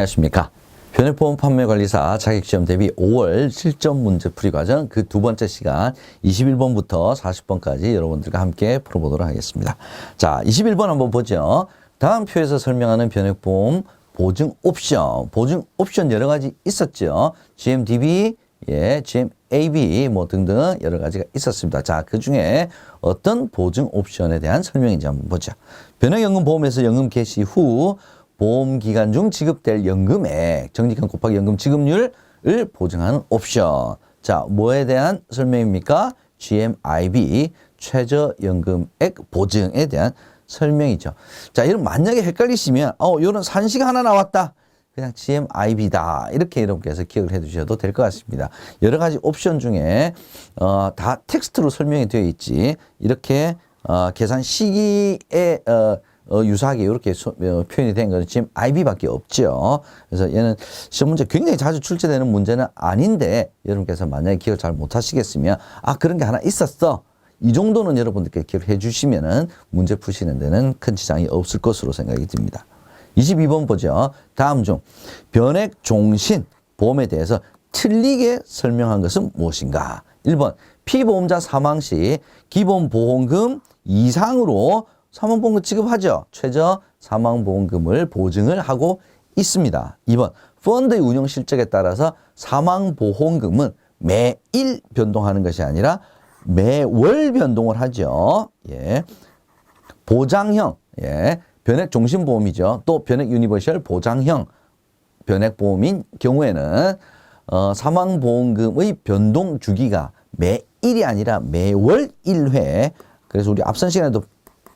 안녕하십니까. 변액보험 판매관리사 자격시험 대비 5월 실전 문제풀이 과정 그 두 번째 시간 21번부터 40번까지 여러분들과 함께 풀어보도록 하겠습니다. 자, 21번 한번 보죠. 다음 표에서 설명하는 변액보험 보증 옵션. 보증 옵션 여러 가지 있었죠. GMDB, GMAB 뭐 등등 여러 가지가 있었습니다. 자, 그 중에 어떤 보증 옵션에 대한 설명인지 한번 보죠. 변액연금보험에서 연금 개시 후 보험 기간 중 지급될 연금액, 적립금 곱하기 연금 지급률을 보증하는 옵션. 자, 뭐에 대한 설명입니까? GMIB, 최저연금액 보증에 대한 설명이죠. 자, 이런 만약에 헷갈리시면, 이런 산식 하나 나왔다. 그냥 GMIB다. 이렇게 여러분께서 기억을 해 두셔도 될 것 같습니다. 여러 가지 옵션 중에, 다 텍스트로 설명이 되어 있지. 이렇게, 계산 시기에, 유사하게 이렇게 표현이 된 것은 지금 IB밖에 없죠. 그래서 얘는 시험 문제 굉장히 자주 출제되는 문제는 아닌데 여러분께서 만약에 기억을 잘 못하시겠으면 그런 게 하나 있었어. 이 정도는 여러분들께 기억해 주시면은 문제 푸시는 데는 큰 지장이 없을 것으로 생각이 듭니다. 22번 보죠. 다음 중 변액 종신 보험에 대해서 틀리게 설명한 것은 무엇인가? 1번 피보험자 사망 시 기본보험금 이상으로 사망보험금 지급하죠. 최저 사망보험금을 보증을 하고 있습니다. 2번 펀드의 운영 실적에 따라서 사망보험금은 매일 변동하는 것이 아니라 매월 변동을 하죠. 보장형, 변액종신보험이죠. 또 변액유니버셜 보장형 변액보험인 경우에는 사망보험금의 변동 주기가 매일이 아니라 매월 1회. 그래서 우리 앞선 시간에도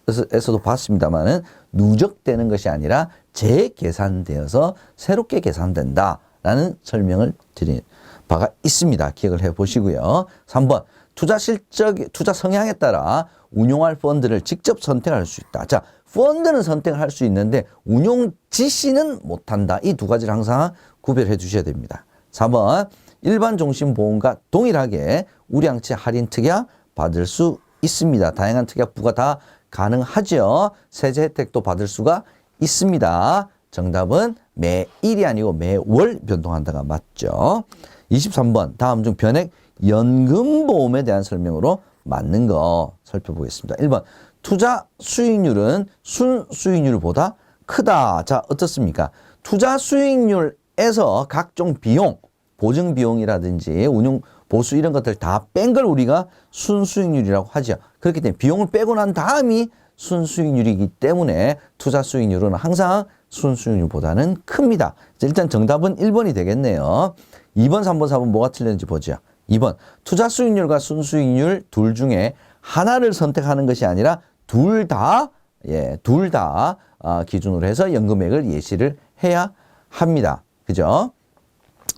에서도 봤습니다만은 누적되는 것이 아니라 재계산되어서 새롭게 계산된다라는 설명을 드린 바가 있습니다. 기억을 해 보시고요. 3번 투자 성향에 따라 운용할 펀드를 직접 선택할 수 있다. 자, 펀드는 선택을 할 수 있는데 운용 지시는 못한다. 이 두 가지를 항상 구별해 주셔야 됩니다. 4번 일반 종신보험과 동일하게 우량치 할인 특약 받을 수 있습니다. 다양한 특약 부과 다 가능하죠. 세제 혜택도 받을 수가 있습니다. 정답은 매일이 아니고 매월 변동한다가 맞죠. 23번 다음 중 변액 연금보험에 대한 설명으로 맞는 거 살펴보겠습니다. 1번 투자 수익률은 순수익률보다 크다. 자, 어떻습니까? 투자 수익률에서 각종 비용, 보증비용이라든지 운용 보수 이런 것들 다 뺀 걸 우리가 순수익률이라고 하죠. 그렇기 때문에 비용을 빼고 난 다음이 순수익률이기 때문에 투자 수익률은 항상 순수익률보다는 큽니다. 일단 정답은 1번이 되겠네요. 2번, 3번, 4번 뭐가 틀렸는지 보죠. 2번 투자 수익률과 순수익률 둘 중에 하나를 선택하는 것이 아니라 둘 다 기준으로 해서 연금액을 예시를 해야 합니다. 그죠?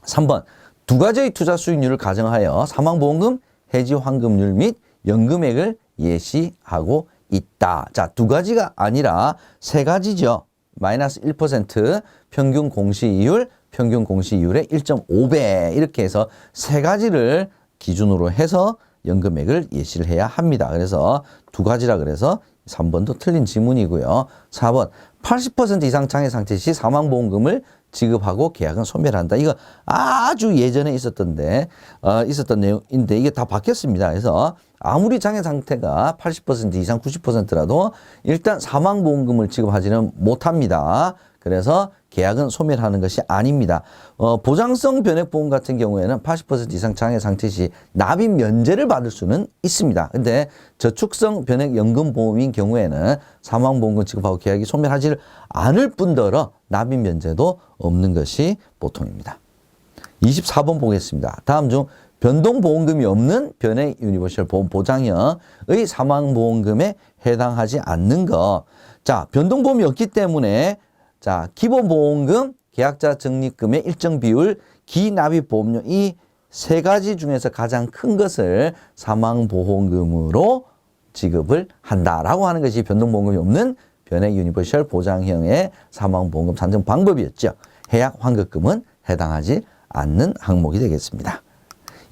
3번 두 가지의 투자 수익률을 가정하여 사망보험금, 해지환급률 및 연금액을 예시하고 있다. 자, 두 가지가 아니라 세 가지죠. 마이너스 1%, 평균 공시이율, 평균 공시이율의 1.5배 이렇게 해서 세 가지를 기준으로 해서 연금액을 예시를 해야 합니다. 그래서 두 가지라 그래서 3번도 틀린 지문이고요. 4번 80% 이상 장애 상태 시 사망보험금을 지급하고 계약은 소멸한다. 이거 아주 예전에 있었던 내용인데 이게 다 바뀌었습니다. 그래서 아무리 장애 상태가 80% 이상 90%라도 일단 사망보험금을 지급하지는 못합니다. 그래서 계약은 소멸하는 것이 아닙니다. 보장성 변액보험 같은 경우에는 80% 이상 장애 상태 시 납입 면제를 받을 수는 있습니다. 근데 저축성 변액연금보험인 경우에는 사망보험금 지급하고 계약이 소멸하지 않을 뿐더러 납입 면제도 없는 것이 보통입니다. 24번 보겠습니다. 다음 중 변동보험금이 없는 변액 유니버셜 보험 보장형의 사망보험금에 해당하지 않는 것. 자, 변동보험이 없기 때문에 자, 기본보험금, 계약자 적립금의 일정 비율, 기납입보험료 이 세 가지 중에서 가장 큰 것을 사망보험금으로 지급을 한다라고 하는 것이 변동보험금이 없는 변액 유니버셜 보장형의 사망보험금 산정 방법이었죠. 해약 환급금은 해당하지 않는 항목이 되겠습니다.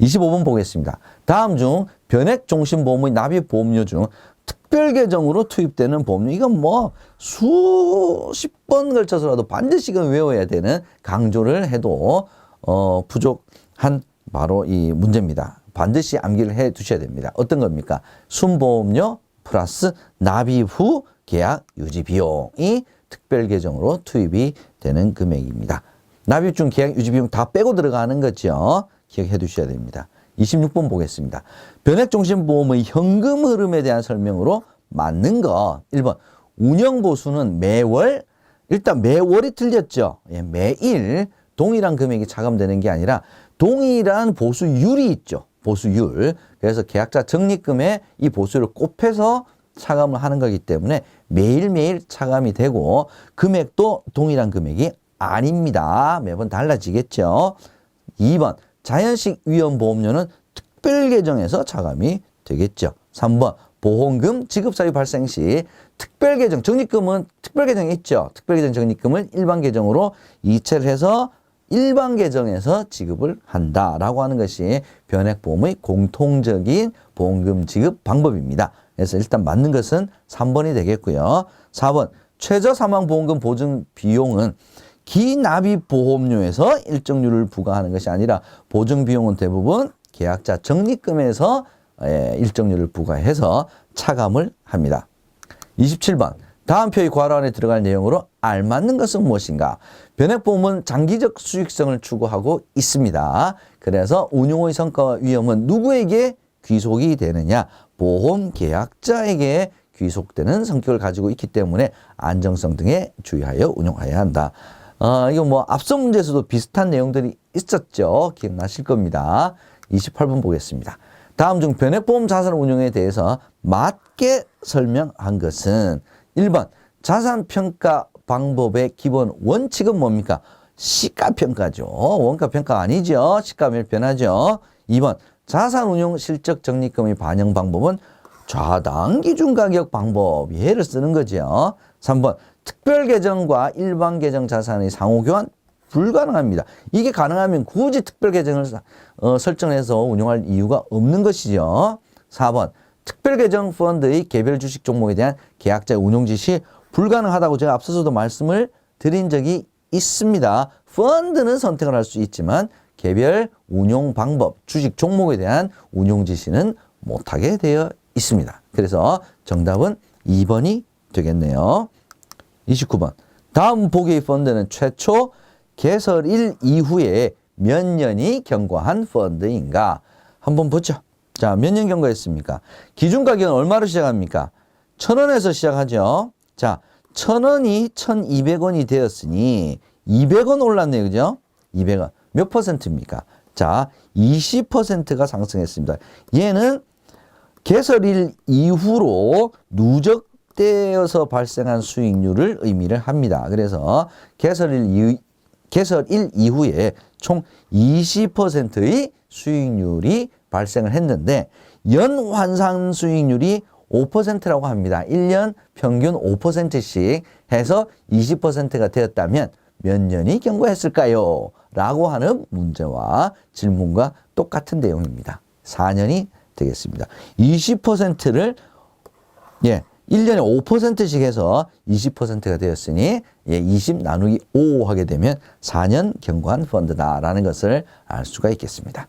25번 보겠습니다. 다음 중 변액 종신보험의 납입보험료 중 특별 계정으로 투입되는 보험료, 이건 뭐 수십 번 걸쳐서라도 반드시금 외워야 되는, 강조를 해도 부족한 바로 이 문제입니다. 반드시 암기를 해 두셔야 됩니다. 어떤 겁니까? 순보험료 플러스 납입 후 계약 유지 비용이 특별 계정으로 투입이 되는 금액입니다. 납입 중 계약 유지 비용 다 빼고 들어가는 거죠. 기억해 두셔야 됩니다. 26번 보겠습니다. 변액종신보험의 현금 흐름에 대한 설명으로 맞는 거. 1번 운영보수는 매월, 일단 매월이 틀렸죠. 예, 매일 동일한 금액이 차감되는 게 아니라 동일한 보수율이 있죠. 보수율. 그래서 계약자 적립금에 이 보수율을 곱해서 차감을 하는 거기 때문에 매일매일 차감이 되고 금액도 동일한 금액이 아닙니다. 매번 달라지겠죠. 2번 자연식 위험보험료는 특별계정에서 차감이 되겠죠. 3번 보험금 지급 사유 발생 시 특별계정 적립금은 특별계정에 있죠. 특별계정 적립금을 일반계정으로 이체를 해서 일반계정에서 지급을 한다라고 하는 것이 변액보험의 공통적인 보험금 지급 방법입니다. 그래서 일단 맞는 것은 3번이 되겠고요. 4번 최저사망보험금 보증 비용은 기납입보험료에서 일정률을 부과하는 것이 아니라 보증비용은 대부분 계약자 적립금에서 일정률을 부과해서 차감을 합니다. 27번 다음 표의 괄호 안에 들어갈 내용으로 알맞는 것은 무엇인가? 변액보험은 장기적 수익성을 추구하고 있습니다. 그래서 운용의 성과와 위험은 누구에게 귀속이 되느냐? 보험 계약자에게 귀속되는 성격을 가지고 있기 때문에 안정성 등에 주의하여 운용해야 한다. 이거 뭐 앞서 문제에서도 비슷한 내용들이 있었죠. 기억나실 겁니다. 28번 보겠습니다. 다음 중 변액보험 자산 운용에 대해서 맞게 설명한 것은 1번 자산평가 방법의 기본 원칙은 뭡니까? 시가평가죠. 원가평가 아니죠. 시가멸변하죠. 2번 자산운용 실적 적립금의 반영 방법은 좌당기준가격 방법, 얘를 쓰는 거죠. 3번 특별계정과 일반계정 자산의 상호교환 불가능합니다. 이게 가능하면 굳이 특별계정을 설정해서 운용할 이유가 없는 것이죠. 4번 특별계정 펀드의 개별 주식 종목에 대한 계약자 운용 지시 불가능하다고 제가 앞서서도 말씀을 드린 적이 있습니다. 펀드는 선택을 할 수 있지만 개별 운용 방법, 주식 종목에 대한 운용 지시는 못하게 되어 있습니다. 그래서 정답은 2번이 되겠네요. 29번 다음 보기의 펀드는 최초 개설일 이후에 몇 년이 경과한 펀드인가? 한번 보죠. 자, 몇 년 경과했습니까? 기준가격은 얼마로 시작합니까? 1,000원에서 시작하죠. 자, 1,000원이 1,200원이 되었으니 200원 올랐네요. 그죠? 200원. 몇 퍼센트입니까? 자, 20%가 상승했습니다. 얘는 개설일 이후로 누적되어서 발생한 수익률을 의미를 합니다. 그래서 개설일 이후에 총 20%의 수익률이 발생을 했는데 연환산 수익률이 5%라고 합니다. 1년 평균 5%씩 해서 20%가 되었다면 몇 년이 경과했을까요? 라고 하는 문제와 질문과 똑같은 내용입니다. 4년이 되겠습니다. 20%를 1년에 5%씩 해서 20%가 되었으니 20 나누기 5 하게 되면 4년 경과한 펀드다라는 것을 알 수가 있겠습니다.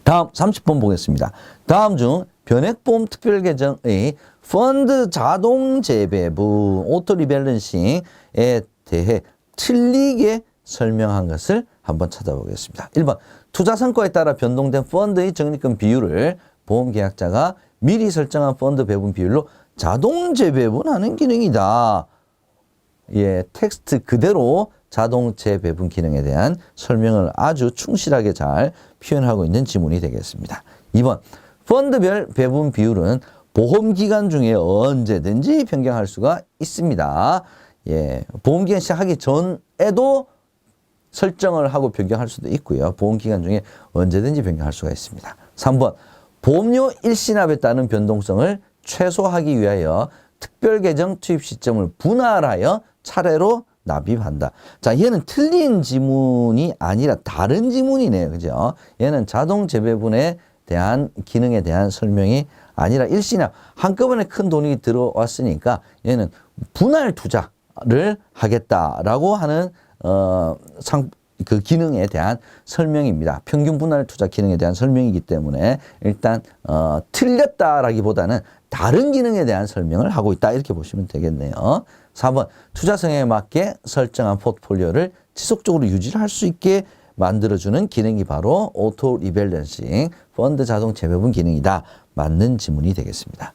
다음 30번 보겠습니다. 다음 중 변액보험 특별계정의 펀드 자동 재배분 오토 리밸런싱에 대해 틀리게 설명한 것을 한번 찾아보겠습니다. 1번 투자 성과에 따라 변동된 펀드의 적립금 비율을 보험계약자가 미리 설정한 펀드 배분 비율로 자동 재배분하는 기능이다. 텍스트 그대로 자동 재배분 기능에 대한 설명을 아주 충실하게 잘 표현하고 있는 지문이 되겠습니다. 2번 펀드별 배분 비율은 보험기간 중에 언제든지 변경할 수가 있습니다. 보험기간 시작하기 전에도 설정을 하고 변경할 수도 있고요. 보험기간 중에 언제든지 변경할 수가 있습니다. 3번 보험료 일시납에 따른 변동성을 최소화하기 위하여 특별계정 투입 시점을 분할하여 차례로 납입한다. 자, 얘는 틀린 지문이 아니라 다른 지문이네요. 그죠? 얘는 자동 재배분에 대한 기능에 대한 설명이 아니라 일시납. 한꺼번에 큰 돈이 들어왔으니까 얘는 분할 투자를 하겠다라고 하는 그 기능에 대한 설명입니다. 평균 분할 투자 기능에 대한 설명이기 때문에 일단 틀렸다라기보다는 다른 기능에 대한 설명을 하고 있다 이렇게 보시면 되겠네요. 4번 투자 성향에 맞게 설정한 포트폴리오를 지속적으로 유지를 할 수 있게 만들어주는 기능이 바로 오토 리밸런싱 펀드 자동 재배분 기능이다. 맞는 지문이 되겠습니다.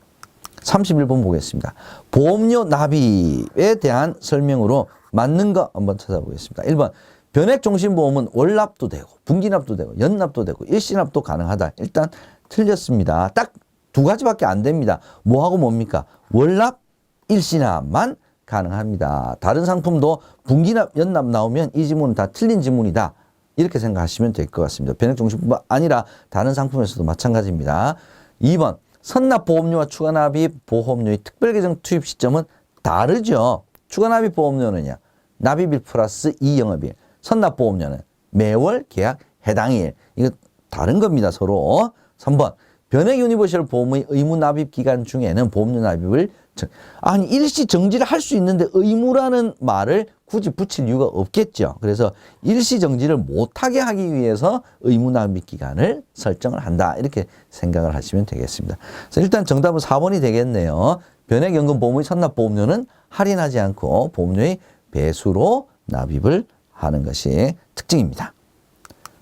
31번 보겠습니다. 보험료 납입에 대한 설명으로 맞는 거 한번 찾아보겠습니다. 1번 변액종신보험은 월납도 되고 분기납도 되고 연납도 되고 일시납도 가능하다. 일단 틀렸습니다. 딱 두 가지밖에 안 됩니다. 뭐하고 뭡니까? 월납, 일시납만 가능합니다. 다른 상품도 분기납, 연납 나오면 이 지문은 다 틀린 지문이다. 이렇게 생각하시면 될 것 같습니다. 변액종신뿐만 아니라 다른 상품에서도 마찬가지입니다. 2번 선납보험료와 추가납입 보험료의 특별계정 투입 시점은 다르죠. 추가납입 보험료는요. 납입일 플러스 2영업일. 선납보험료는 매월 계약 해당일. 이거 다른 겁니다. 서로. 3번 변액 유니버셜 보험의 의무 납입 기간 중에는 보험료 납입을 아니 일시 정지를 할 수 있는데 의무라는 말을 굳이 붙일 이유가 없겠죠. 그래서 일시 정지를 못하게 하기 위해서 의무 납입 기간을 설정을 한다. 이렇게 생각을 하시면 되겠습니다. 그래서 일단 정답은 4번이 되겠네요. 변액연금보험의 선납보험료는 할인하지 않고 보험료의 배수로 납입을 하는 것이 특징입니다.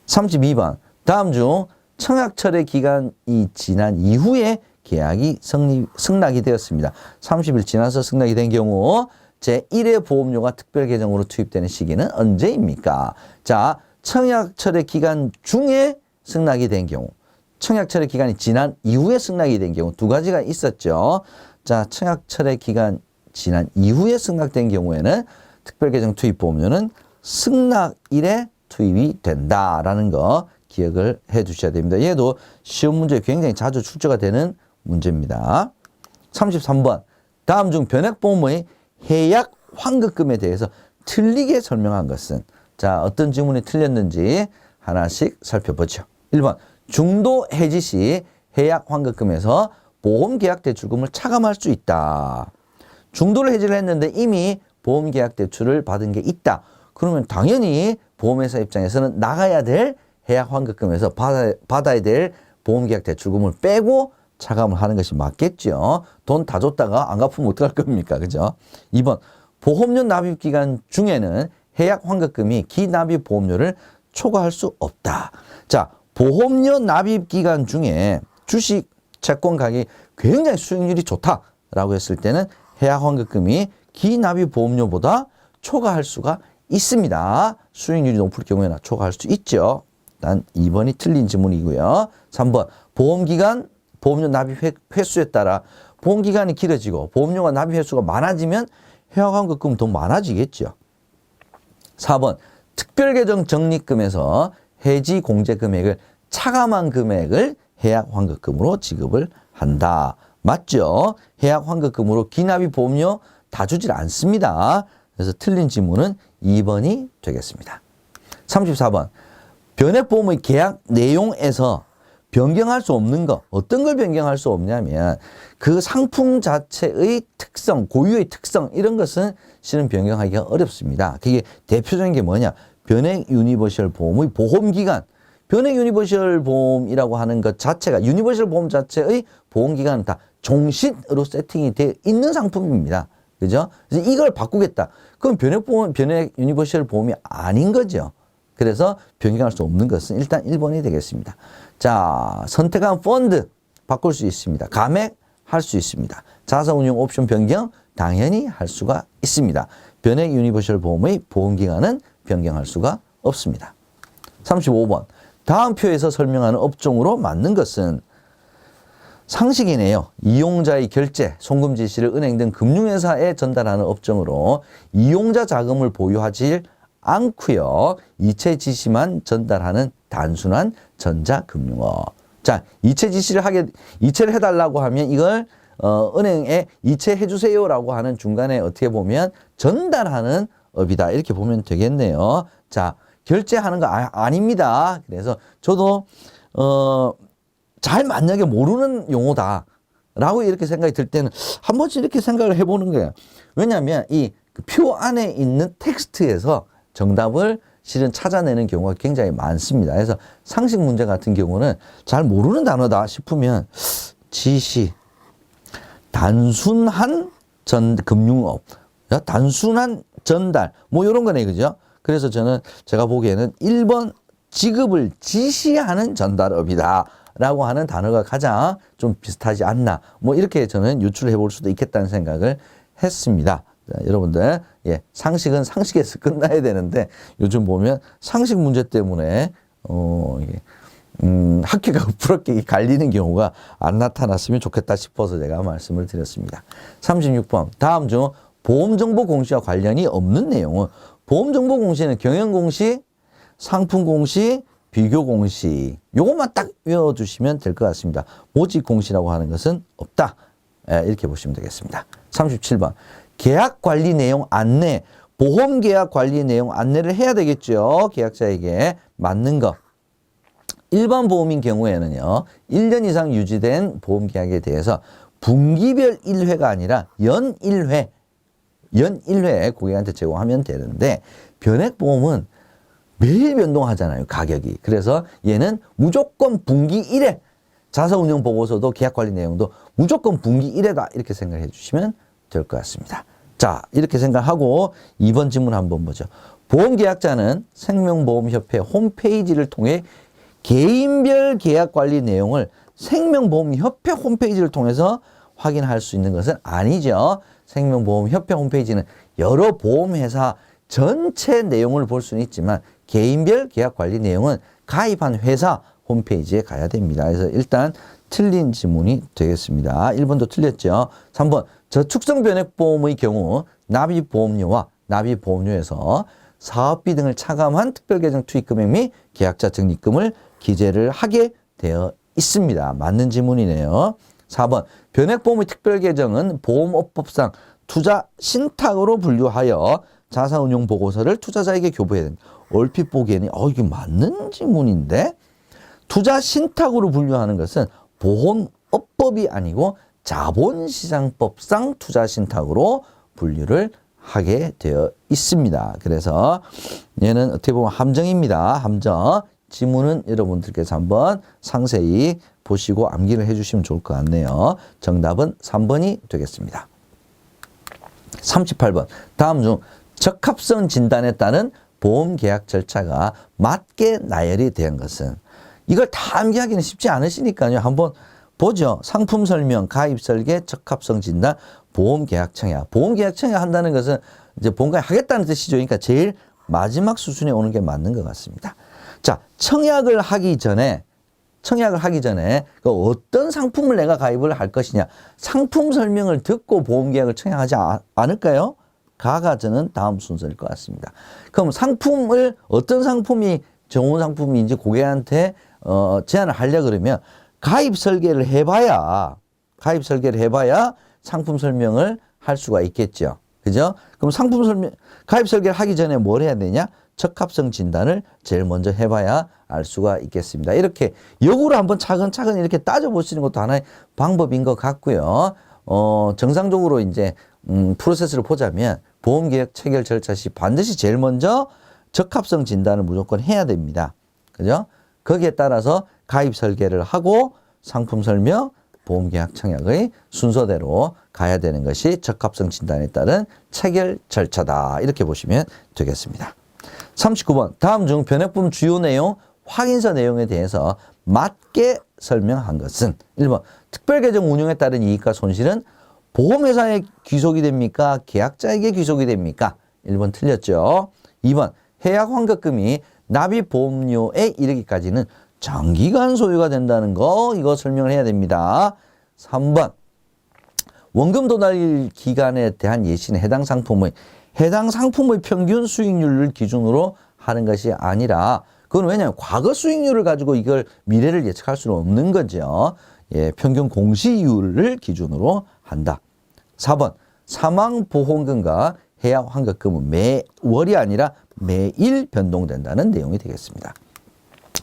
32번 다음 중 청약철의 기간이 지난 이후에 계약이 승낙이 되었습니다. 30일 지나서 승낙이 된 경우 제1회 보험료가 특별계정으로 투입되는 시기는 언제입니까? 자, 청약철의 기간 중에 승낙이 된 경우, 청약철의 기간이 지난 이후에 승낙이 된 경우 두 가지가 있었죠. 자, 청약철의 기간 지난 이후에 승낙된 경우에는 특별계정 투입 보험료는 승낙일에 투입이 된다라는 거 기억을 해 두셔야 됩니다. 얘도 시험 문제에 굉장히 자주 출제가 되는 문제입니다. 33번 다음 중 변액보험의 해약 환급금에 대해서 틀리게 설명한 것은 자 어떤 지문이 틀렸는지 하나씩 살펴보죠. 1번 중도 해지 시 해약 환급금에서 보험계약 대출금을 차감할 수 있다. 중도를 해지를 했는데 이미 보험계약 대출을 받은 게 있다. 그러면 당연히 보험회사 입장에서는 나가야 될 해약 환급금에서 받아야 될 보험계약 대출금을 빼고 차감을 하는 것이 맞겠죠. 돈 다 줬다가 안 갚으면 어떡할 겁니까? 그죠? 2번 보험료 납입 기간 중에는 해약 환급금이 기납입 보험료를 초과할 수 없다. 자, 보험료 납입 기간 중에 주식, 채권 가격이 굉장히 수익률이 좋다라고 했을 때는 해약 환급금이 기납입 보험료보다 초과할 수가 있습니다. 수익률이 높을 경우에는 초과할 수 있죠. 일단 2번이 틀린 지문이고요. 3번 보험기간, 보험료 납입 횟수에 따라 보험기간이 길어지고 보험료가 납입 횟수가 많아지면 해약 환급금은 더 많아지겠죠. 4번 특별계정 적립금에서 해지 공제 금액을 차감한 금액을 해약 환급금으로 지급을 한다. 맞죠? 해약 환급금으로 기납입 보험료 다 주질 않습니다. 그래서 틀린 지문은 2번이 되겠습니다. 34번 변액보험의 계약 내용에서 변경할 수 없는 거 어떤 걸 변경할 수 없냐면 그 상품 자체의 특성, 고유의 특성 이런 것은 실은 변경하기가 어렵습니다. 그게 대표적인 게 뭐냐? 변액 유니버셜 보험의 보험기간 변액 유니버셜 보험이라고 하는 것 자체가 유니버셜 보험 자체의 보험기간은 다 종신으로 세팅이 되어 있는 상품입니다. 그죠? 그래서 이걸 바꾸겠다. 그럼 변액보험, 변액 유니버셜 보험이 아닌 거죠. 그래서 변경할 수 없는 것은 일단 1번이 되겠습니다. 자, 선택한 펀드 바꿀 수 있습니다. 감액 할 수 있습니다. 자사운용 옵션 변경 당연히 할 수가 있습니다. 변액 유니버셜 보험의 보험기간은 변경할 수가 없습니다. 35번 다음 표에서 설명하는 업종으로 맞는 것은 상식이네요. 이용자의 결제, 송금 지시를 은행 등 금융회사에 전달하는 업종으로 이용자 자금을 보유하지 않고요. 이체 지시만 전달하는 단순한 전자금융업. 자, 이체 지시를 이체를 해달라고 하면 이걸 은행에 이체해 주세요라고 하는 중간에 어떻게 보면 전달하는 업이다. 이렇게 보면 되겠네요. 자, 결제하는 거 아닙니다. 그래서 저도 잘 만약에 모르는 용어다. 라고 이렇게 생각이 들 때는 한 번씩 이렇게 생각을 해보는 거예요. 왜냐하면 이 표 안에 있는 텍스트에서 정답을 실은 찾아내는 경우가 굉장히 많습니다. 그래서 상식 문제 같은 경우는 잘 모르는 단어다 싶으면 지시, 단순한 금융업, 단순한 전달, 뭐 이런 거네, 그죠? 그래서 제가 보기에는 1번 지급을 지시하는 전달업이다 라고 하는 단어가 가장 좀 비슷하지 않나, 뭐 이렇게 저는 유출해 볼 수도 있겠다는 생각을 했습니다. 자, 여러분들, 예, 상식은 상식에서 끝나야 되는데 요즘 보면 상식 문제 때문에 학교가 부럽게 갈리는 경우가 안 나타났으면 좋겠다 싶어서 제가 말씀을 드렸습니다. 36번, 다음 중 보험정보 공시와 관련이 없는 내용은, 보험정보 공시는 경영공시, 상품공시, 비교공시, 요것만 딱 외워두시면 될 것 같습니다. 모집공시라고 하는 것은 없다. 예, 이렇게 보시면 되겠습니다. 37번, 계약관리 내용 안내, 보험계약 관리 내용 안내를 해야 되겠죠. 계약자에게 맞는 거. 일반 보험인 경우에는요, 1년 이상 유지된 보험계약에 대해서 분기별 1회가 아니라 연 1회 고객한테 제공하면 되는데, 변액보험은 매일 변동하잖아요, 가격이. 그래서 얘는 무조건 분기 1회, 자사운용 보고서도 계약관리 내용도 무조건 분기 1회다, 이렇게 생각해 주시면 될 것 같습니다. 자, 이렇게 생각하고 2번 질문 한번 보죠. 보험계약자는 생명보험협회 홈페이지를 통해 개인별 계약관리 내용을 생명보험협회 홈페이지를 통해서 확인할 수 있는 것은 아니죠. 생명보험협회 홈페이지는 여러 보험회사 전체 내용을 볼 수는 있지만 개인별 계약관리 내용은 가입한 회사 홈페이지에 가야 됩니다. 그래서 일단 틀린 지문이 되겠습니다. 1번도 틀렸죠. 3번, 저축성 변액보험의 경우 납입보험료와 납입보험료에서 사업비 등을 차감한 특별계정 투입금액 및 계약자 적립금을 기재를 하게 되어 있습니다. 맞는 지문이네요. 4번, 변액보험의 특별계정은 보험업법상 투자 신탁으로 분류하여 자사운용 보고서를 투자자에게 교부해야 된다. 얼핏 보기에는 이게 맞는 지문인데, 투자 신탁으로 분류하는 것은 보험업법이 아니고 자본시장법상 투자 신탁으로 분류를 하게 되어 있습니다. 그래서 얘는 어떻게 보면 함정입니다. 함정. 지문은 여러분들께서 한번 상세히 보시고 암기를 해주시면 좋을 것 같네요. 정답은 3번이 되겠습니다. 38번. 다음 중 적합성 진단에 따른 보험계약 절차가 맞게 나열이 된 것은, 이걸 다 암기하기는 쉽지 않으시니까요. 한번 보죠. 상품 설명, 가입 설계, 적합성 진단, 보험계약 청약. 보험계약 청약 한다는 것은 이제 보험계약 하겠다는 뜻이죠. 그러니까 제일 마지막 수준에 오는 게 맞는 것 같습니다. 자, 청약을 하기 전에 그 어떤 상품을 내가 가입을 할 것이냐, 상품 설명을 듣고 보험계약을 청약하지 않을까요? 가가 저는 다음 순서일 것 같습니다. 그럼 어떤 상품이 좋은 상품인지 고객한테 제안을 하려 그러면 가입 설계를 해봐야 상품 설명을 할 수가 있겠죠. 그죠? 그럼 가입 설계를 하기 전에 뭘 해야 되냐? 적합성 진단을 제일 먼저 해봐야 알 수가 있겠습니다. 이렇게 역으로 한번 차근차근 이렇게 따져보시는 것도 하나의 방법인 것 같고요. 정상적으로 이제 프로세스를 보자면 보험계약 체결 절차 시 반드시 제일 먼저 적합성 진단을 무조건 해야 됩니다. 그죠? 거기에 따라서 가입 설계를 하고 상품 설명, 보험계약 청약의 순서대로 가야 되는 것이 적합성 진단에 따른 체결 절차다. 이렇게 보시면 되겠습니다. 39번. 다음 중 변액보험 주요 내용, 확인서 내용에 대해서 맞게 설명한 것은 1번. 특별계정 운용에 따른 이익과 손실은 보험회사에 귀속이 됩니까? 계약자에게 귀속이 됩니까? 1번 틀렸죠. 2번. 해약 환급금이 납입보험료에 이르기까지는 장기간 소유가 된다는 거, 이거 설명을 해야 됩니다. 3번. 원금 도달 기간에 대한 예시는 해당 상품의 평균 수익률을 기준으로 하는 것이 아니라, 그건 왜냐하면 과거 수익률을 가지고 이걸 미래를 예측할 수는 없는 거죠. 예, 평균 공시이율을 기준으로 한다. 4번. 사망보험금과 해약 환급금은 매월이 아니라 매일 변동된다는 내용이 되겠습니다.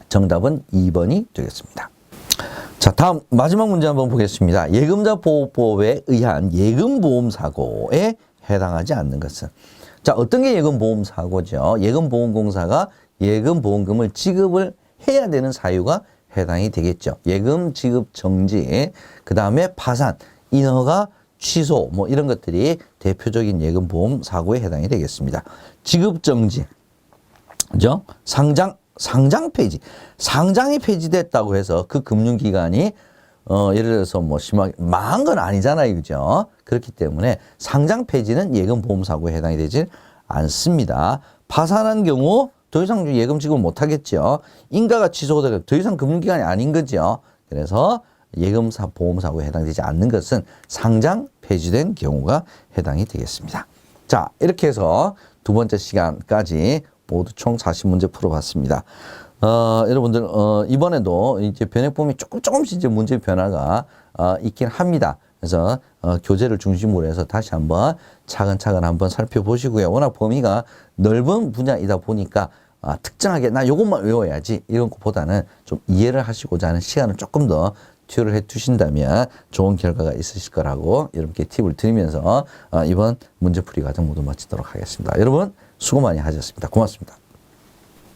정답은 2번이 되겠습니다. 자, 다음 마지막 문제 한번 보겠습니다. 예금자 보호법에 의한 예금보험 사고에 해당하지 않는 것은. 자, 어떤 게 예금보험 사고죠? 예금보험공사가 예금보험금을 지급을 해야 되는 사유가 해당이 되겠죠. 예금 지급 정지, 그 다음에 파산, 인허가 취소, 뭐 이런 것들이 대표적인 예금보험 사고에 해당이 되겠습니다. 지급 정지, 그죠? 상장 폐지. 상장이 폐지됐다고 해서 그 금융기관이 예를 들어서 뭐 심하게 망한 건 아니잖아요. 그죠? 그렇기 때문에 상장 폐지는 예금보험사고에 해당이 되지 않습니다. 파산한 경우 더 이상 예금 지급을 못 하겠죠. 인가가 취소가 되고 더 이상 금융기관이 아닌 거죠. 그래서 예금사 보험사고에 해당되지 않는 것은 상장 폐지된 경우가 해당이 되겠습니다. 자, 이렇게 해서 두 번째 시간까지 모두 총 40문제 풀어봤습니다. 여러분들, 이번에도 이제 변액보험이 조금씩 이제 문제 변화가, 있긴 합니다. 그래서, 교재를 중심으로 해서 다시 한번 차근차근 한번 살펴보시고요. 워낙 범위가 넓은 분야이다 보니까, 특정하게 나 요것만 외워야지 이런 것보다는 좀 이해를 하시고자 하는 시간을 조금 더 투여를 해 두신다면 좋은 결과가 있으실 거라고 여러분께 팁을 드리면서 이번 문제풀이 과정 모두 마치도록 하겠습니다. 여러분 수고 많이 하셨습니다. 고맙습니다.